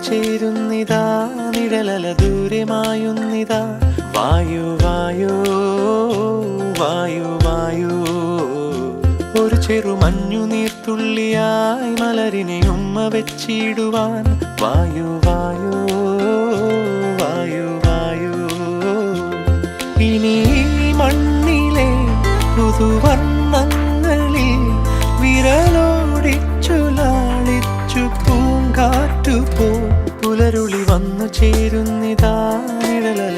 ചേരുന്നിതാ നിഴലല ദൂരെ മായുന്നിതാ വായു വായു വായു വായു ഒരു ചെറു മഞ്ഞു നീർത്തുള്ളിയായി മലരിനെ ഉമ്മ വെച്ചിടുവാൻ വായു വായു വായു വായു ഇനി മണ്ണിലെ പുതുവർണ്ണങ്ങളിൽ വിരലോടിച്ചു ലാളിച്ചു പൂങ്കാറ്റുപോ പുലരുളി വന്നു ചേരുന്നിതാ നിഴലല